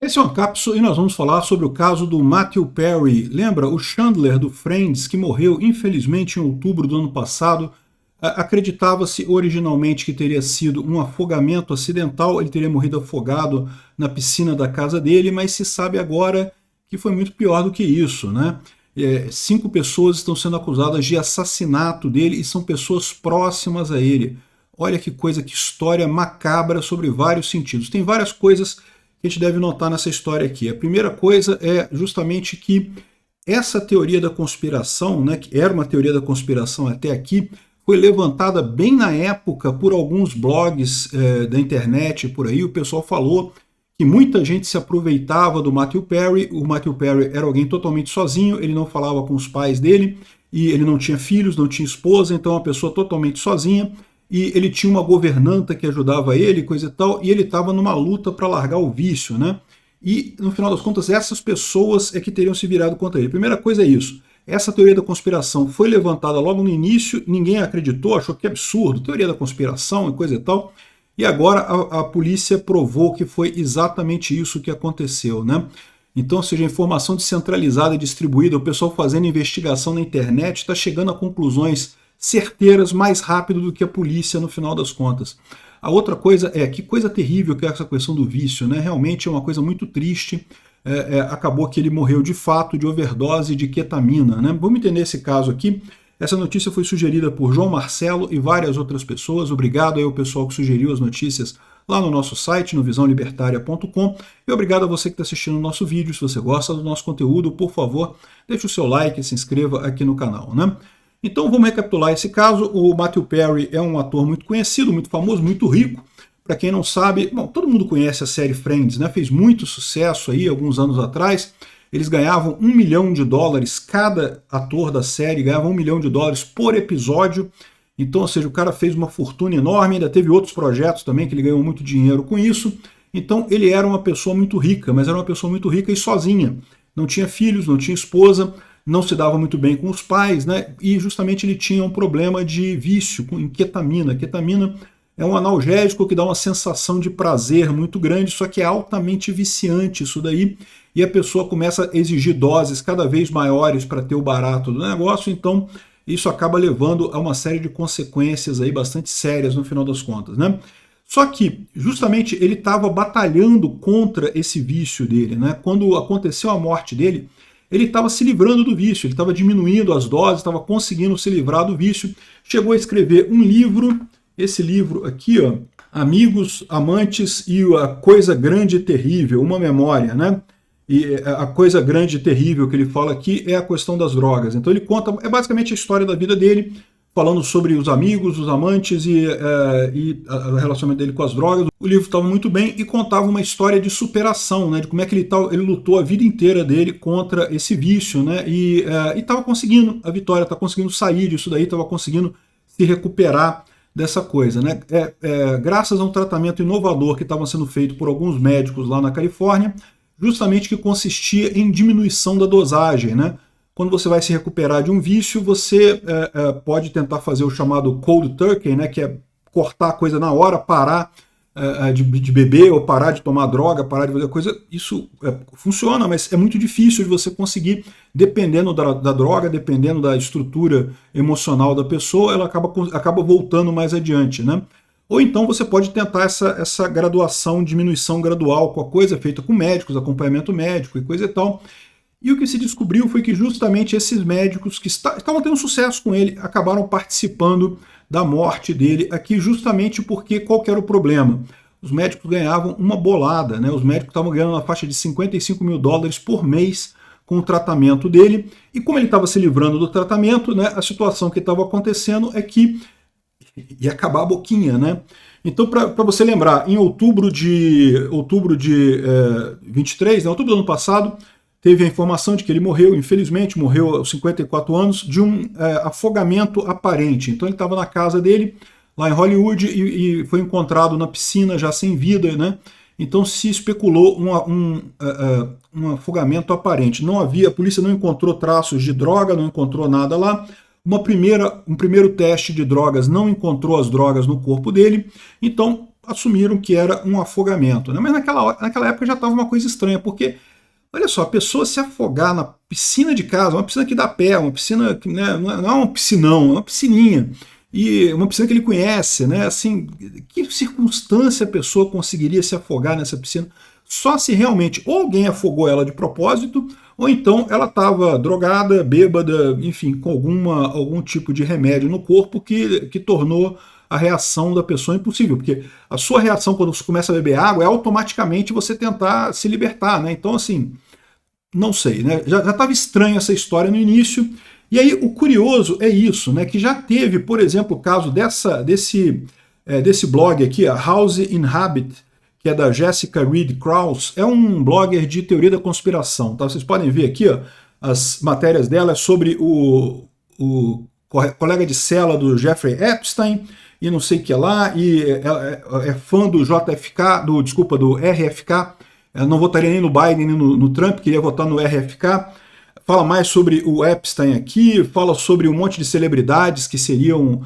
Esse é uma cápsula e nós vamos falar sobre o caso do Matthew Perry. Lembra o Chandler do Friends, que morreu infelizmente em outubro do ano passado? Acreditava-se originalmente que teria sido um afogamento acidental, ele teria morrido afogado na piscina da casa dele, mas se sabe agora que foi muito pior do que isso, né? 5 pessoas estão sendo acusadas de assassinato dele e são pessoas próximas a ele. Olha que coisa, que história macabra sobre vários sentidos. Tem várias coisas que a gente deve notar nessa história aqui. A primeira coisa é justamente que essa teoria da conspiração, né, que era uma teoria da conspiração até aqui, foi levantada bem na época por alguns blogs da internet por aí. O pessoal falou que muita gente se aproveitava do Matthew Perry. O Matthew Perry era alguém totalmente sozinho, ele não falava com os pais dele, e ele não tinha filhos, não tinha esposa, então é uma pessoa totalmente sozinha, e ele tinha uma governanta que ajudava ele, coisa e tal, e ele estava numa luta para largar o vício, né? E, no final das contas, essas pessoas é que teriam se virado contra ele. A primeira coisa é isso. Essa teoria da conspiração foi levantada logo no início, ninguém acreditou, achou que é absurdo, teoria da conspiração e coisa e tal, e agora a polícia provou que foi exatamente isso que aconteceu, né? Então, ou seja, a informação descentralizada e distribuída, o pessoal fazendo investigação na internet está chegando a conclusões certeiras mais rápido do que a polícia no final das contas. A outra coisa é, que coisa terrível que é essa questão do vício, né? Realmente é uma coisa muito triste. Acabou que ele morreu de fato de overdose de ketamina, né? Vamos entender esse caso aqui. Essa notícia foi sugerida por João Marcelo e várias outras pessoas. Obrigado aí ao pessoal que sugeriu as notícias lá no nosso site, no visãolibertaria.com. E obrigado a você que está assistindo o nosso vídeo. Se você gosta do nosso conteúdo, por favor, deixe o seu like e se inscreva aqui no canal, né? Então vamos recapitular esse caso. O Matthew Perry é um ator muito conhecido, muito famoso, muito rico. Para quem não sabe, bom, todo mundo conhece a série Friends, né? Fez muito sucesso aí alguns anos atrás. Eles ganhavam US$ 1 milhão, cada ator da série ganhava US$ 1 milhão por episódio. Então, ou seja, o cara fez uma fortuna enorme, ainda teve outros projetos também que ele ganhou muito dinheiro com isso. Então ele era uma pessoa muito rica, mas era uma pessoa muito rica e sozinha. Não tinha filhos, não tinha esposa, não se dava muito bem com os pais, né? E justamente ele tinha um problema de vício em ketamina. Ketamina é um analgésico que dá uma sensação de prazer muito grande, só que é altamente viciante isso daí, e a pessoa começa a exigir doses cada vez maiores para ter o barato do negócio, então isso acaba levando a uma série de consequências aí bastante sérias no final das contas, né? Só que, justamente, ele estava batalhando contra esse vício dele, né? Quando aconteceu a morte dele, ele estava se livrando do vício, ele estava diminuindo as doses, estava conseguindo se livrar do vício, chegou a escrever um livro, esse livro aqui, ó, Amigos, Amantes e a Coisa Grande e Terrível, uma memória, né? E a coisa grande e terrível que ele fala aqui é a questão das drogas. Então ele conta, é basicamente a história da vida dele, falando sobre os amigos, os amantes e o relacionamento dele com as drogas. O livro estava muito bem e contava uma história de superação, né, de como é que ele lutou a vida inteira dele contra esse vício, né, e estava conseguindo a vitória, estava conseguindo sair disso daí, estava conseguindo se recuperar dessa coisa, né. Graças a um tratamento inovador que estava sendo feito por alguns médicos lá na Califórnia, justamente que consistia em diminuição da dosagem, né. Quando você vai se recuperar de um vício, você pode tentar fazer o chamado cold turkey, né, que é cortar a coisa na hora, parar de beber ou parar de tomar droga, parar de fazer coisa. Isso funciona, mas é muito difícil de você conseguir, dependendo da droga, dependendo da estrutura emocional da pessoa, ela acaba voltando mais adiante, né? Ou então você pode tentar essa graduação, diminuição gradual com a coisa, feita com médicos, acompanhamento médico e coisa e tal. E o que se descobriu foi que justamente esses médicos que estavam tendo sucesso com ele acabaram participando da morte dele aqui justamente porque qual que era o problema? Os médicos ganhavam uma bolada, né? Os médicos estavam ganhando na faixa de US$ 55 mil por mês com o tratamento dele, e como ele estava se livrando do tratamento, né, a situação que estava acontecendo é que ia acabar a boquinha, né? Então, para você lembrar, em outubro de 23, né, outubro do ano passado, teve a informação de que ele morreu, infelizmente, morreu aos 54 anos, de um afogamento aparente. Então ele estava na casa dele, lá em Hollywood, e foi encontrado na piscina, já sem vida, né? Então se especulou um afogamento aparente. Não havia, a polícia não encontrou traços de droga, não encontrou nada lá. Um primeiro teste de drogas não encontrou as drogas no corpo dele, então assumiram que era um afogamento, né? Mas naquela época já estava uma coisa estranha, porque, olha só, a pessoa se afogar na piscina de casa, uma piscina que dá pé, uma piscina que, né, não é um piscinão, é uma piscininha, e uma piscina que ele conhece, né? Assim, que circunstância a pessoa conseguiria se afogar nessa piscina? Só se realmente ou alguém afogou ela de propósito, ou então ela estava drogada, bêbada, enfim, com algum tipo de remédio no corpo que tornou a reação da pessoa impossível, porque a sua reação quando você começa a beber água é automaticamente você tentar se libertar, né? Então, assim, não sei, né? Já estava estranha essa história no início. E aí o curioso é isso, né? Que já teve, por exemplo, o caso desse blog aqui, a House in Habit, que é da Jessica Reed Krause, é um blogger de teoria da conspiração, tá? Vocês podem ver aqui, ó, as matérias dela sobre o colega de cela do Jeffrey Epstein e não sei o que lá, e é fã do JFK, do RFK. Eu não votaria nem no Biden nem no Trump, queria votar no RFK. Fala mais sobre o Epstein aqui, fala sobre um monte de celebridades que seriam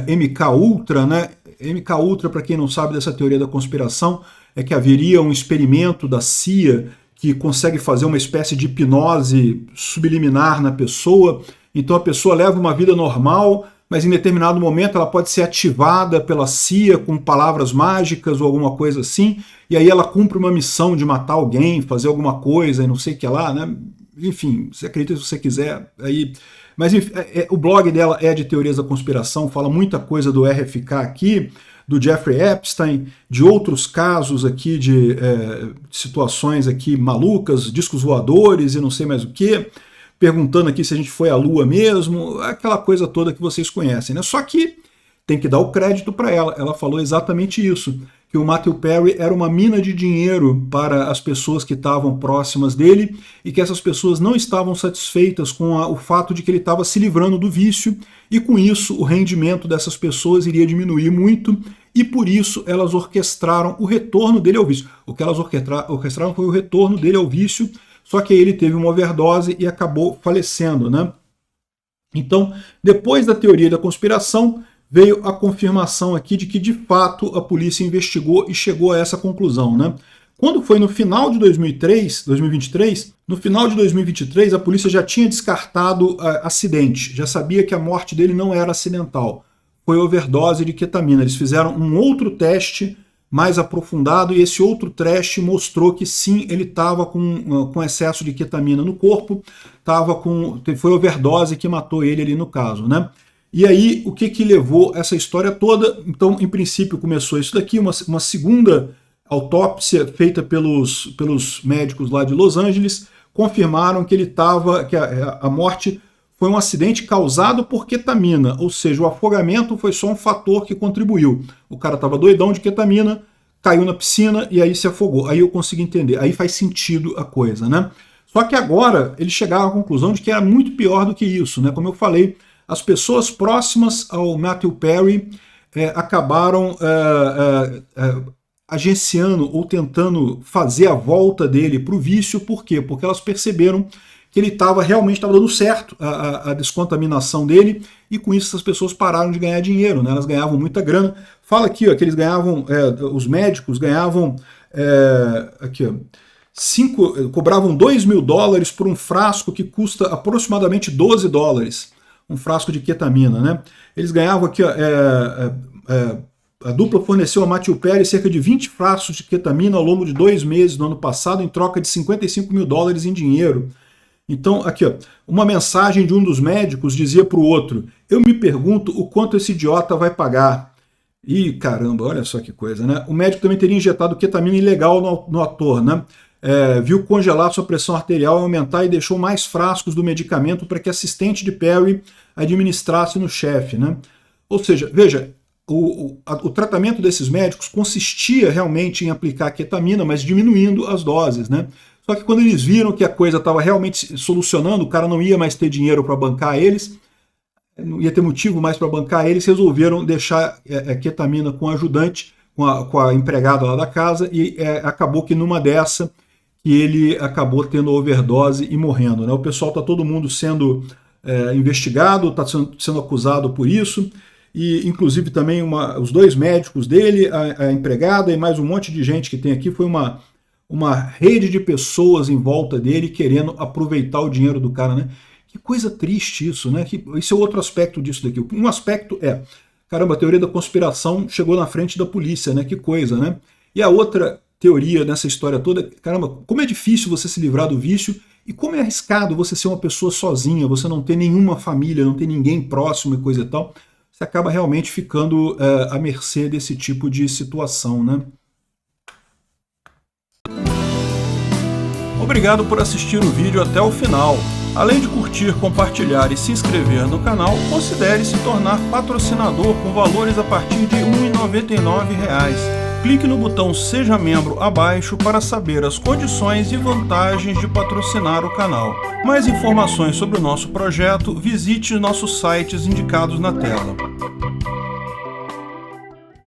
MK Ultra, né? MK Ultra, para quem não sabe dessa teoria da conspiração, é que haveria um experimento da CIA que consegue fazer uma espécie de hipnose subliminar na pessoa. Então a pessoa leva uma vida normal, mas em determinado momento ela pode ser ativada pela CIA com palavras mágicas ou alguma coisa assim, e aí ela cumpre uma missão de matar alguém, fazer alguma coisa e não sei o que lá, né? Enfim, você acredita se você quiser. Aí, mas enfim, o blog dela é de teorias da conspiração, fala muita coisa do RFK aqui, do Jeffrey Epstein, de outros casos aqui de situações aqui malucas, discos voadores e não sei mais o que, perguntando aqui se a gente foi à Lua mesmo, aquela coisa toda que vocês conhecem, né? Só que tem que dar o crédito para ela. Ela falou exatamente isso, que o Matthew Perry era uma mina de dinheiro para as pessoas que estavam próximas dele e que essas pessoas não estavam satisfeitas com o fato de que ele estava se livrando do vício e com isso o rendimento dessas pessoas iria diminuir muito e por isso elas orquestraram o retorno dele ao vício. O que elas orquestraram foi o retorno dele ao vício, só que aí ele teve uma overdose e acabou falecendo, né? Então, depois da teoria da conspiração, veio a confirmação aqui de que, de fato, a polícia investigou e chegou a essa conclusão, né? Quando foi no final de 2023, no final de 2023, a polícia já tinha descartado acidente, já sabia que a morte dele não era acidental, foi overdose de ketamina. Eles fizeram um outro teste mais aprofundado e esse outro teste mostrou que sim, ele estava com excesso de ketamina no corpo, foi overdose que matou ele ali no caso, né? E aí, o que levou essa história toda? Então, em princípio, começou isso daqui, uma segunda autópsia feita pelos médicos lá de Los Angeles, confirmaram que que a morte foi um acidente causado por ketamina, ou seja, o afogamento foi só um fator que contribuiu. O cara estava doidão de ketamina, caiu na piscina e aí se afogou. Aí eu consegui entender, aí faz sentido a coisa, né? Só que agora eles chegaram à conclusão de que era muito pior do que isso, né? Como eu falei, as pessoas próximas ao Matthew Perry acabaram agenciando ou tentando fazer a volta dele para o vício. Por quê? Porque elas perceberam que ele realmente estava dando certo a descontaminação dele e com isso as pessoas pararam de ganhar dinheiro, né? Elas ganhavam muita grana. Fala aqui, ó, que eles ganhavam, os médicos ganhavam, aqui, ó, cobravam $2.000 por um frasco que custa aproximadamente $12. Um frasco de ketamina, né? Eles ganhavam aqui, a dupla forneceu a Matthew Perry cerca de 20 frascos de ketamina ao longo de 2 meses no ano passado, em troca de $55.000 em dinheiro. Então, aqui, ó, uma mensagem de um dos médicos dizia para o outro: eu me pergunto o quanto esse idiota vai pagar. Ih, caramba, olha só que coisa, né? O médico também teria injetado ketamina ilegal no ator, né? Viu congelar sua pressão arterial aumentar e deixou mais frascos do medicamento para que assistente de Perry administrasse no chefe, né? Ou seja, veja, o tratamento desses médicos consistia realmente em aplicar ketamina, mas diminuindo as doses, né? Só que quando eles viram que a coisa estava realmente solucionando, o cara não ia mais ter dinheiro para bancar eles, não ia ter motivo mais para bancar eles, resolveram deixar ketamina com a ajudante, com a empregada lá da casa, e acabou que numa dessa que ele acabou tendo overdose e morrendo, né? O pessoal está todo mundo sendo investigado, está sendo acusado por isso, e inclusive também os dois médicos dele, a empregada e mais um monte de gente que tem aqui. Foi uma rede de pessoas em volta dele querendo aproveitar o dinheiro do cara, né? Que coisa triste isso, né? Esse é outro aspecto disso daqui. Um aspecto caramba, a teoria da conspiração chegou na frente da polícia, né? Que coisa, né? E a outra teoria nessa história toda, caramba, como é difícil você se livrar do vício e como é arriscado você ser uma pessoa sozinha, você não ter nenhuma família, não ter ninguém próximo e coisa e tal. Você acaba realmente ficando à mercê desse tipo de situação, né? Obrigado por assistir o vídeo até o final. Além de curtir, compartilhar e se inscrever no canal, considere se tornar patrocinador com valores a partir de R$ 1,99. Clique no botão Seja Membro abaixo para saber as condições e vantagens de patrocinar o canal. Mais informações sobre o nosso projeto, visite nossos sites indicados na tela.